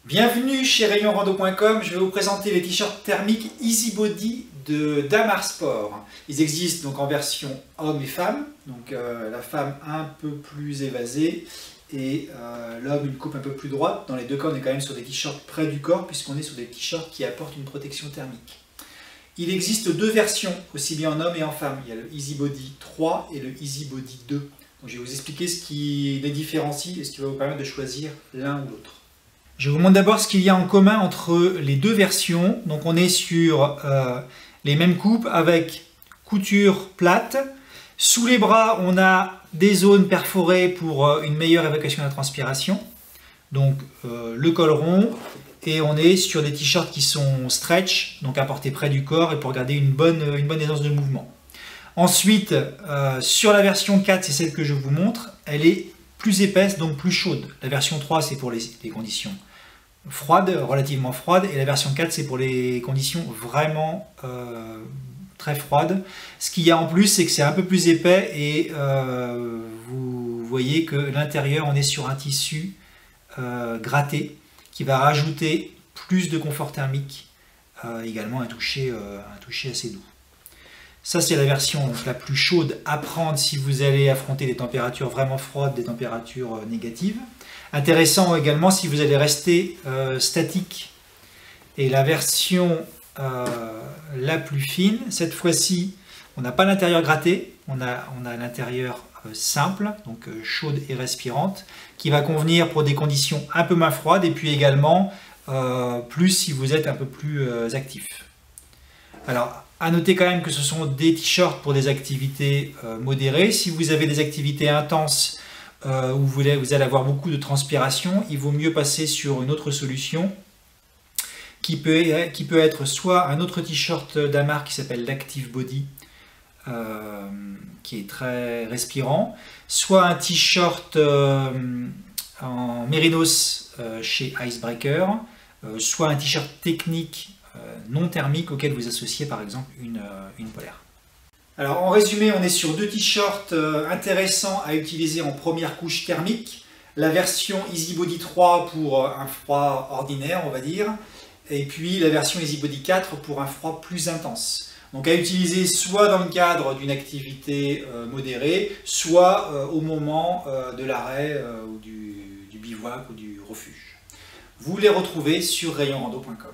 Bienvenue chez rayonrando.com, je vais vous présenter les t-shirts thermiques EasyBody de Damar Sport. Ils existent donc en version homme et femme, donc la femme un peu plus évasée et l'homme une coupe un peu plus droite. Dans les deux cas on est quand même sur des t-shirts près du corps puisqu'on est sur des t-shirts qui apportent une protection thermique. Il existe deux versions, aussi bien en homme et en femme. Il y a le EasyBody 3 et le EasyBody 2. Donc, je vais vous expliquer ce qui les différencie et ce qui va vous permettre de choisir l'un ou l'autre. Je vous montre d'abord ce qu'il y a en commun entre les deux versions. Donc on est sur les mêmes coupes avec couture plate. Sous les bras, on a des zones perforées pour une meilleure évacuation de la transpiration. Donc le col rond. Et on est sur des t-shirts qui sont stretch, donc à porter près du corps et pour garder une bonne aisance de mouvement. Ensuite, sur la version 4, c'est celle que je vous montre, elle est plus épaisse, donc plus chaude. La version 3, c'est pour les conditions froides, relativement froides, et la version 4, c'est pour les conditions vraiment très froides. Ce qu'il y a en plus, c'est que c'est un peu plus épais et vous voyez que l'intérieur, on est sur un tissu gratté, qui va rajouter plus de confort thermique, également un toucher assez doux. Ça c'est la version donc, la plus chaude à prendre si vous allez affronter des températures vraiment froides, des températures négatives. Intéressant également si vous allez rester statique. Et la version la plus fine, cette fois-ci, on n'a pas l'intérieur gratté, on a l'intérieur simple, donc chaude et respirante, qui va convenir pour des conditions un peu moins froides et puis également plus si vous êtes un peu plus actif. Alors, à noter quand même que ce sont des t-shirts pour des activités modérées. Si vous avez des activités intenses où vous allez avoir beaucoup de transpiration, il vaut mieux passer sur une autre solution qui peut être soit un autre t-shirt Damar qui s'appelle l'Active Body, qui est très respirant, soit un t-shirt en mérinos chez Icebreaker, soit un t-shirt technique non thermique auquel vous associez par exemple une polaire. Alors en résumé, on est sur deux t-shirts intéressants à utiliser en première couche thermique. La version EasyBody 3 pour un froid ordinaire, on va dire, et puis la version EasyBody 4 pour un froid plus intense. Donc à utiliser soit dans le cadre d'une activité modérée, soit au moment de l'arrêt ou du bivouac ou du refuge. Vous les retrouvez sur rayonrando.com.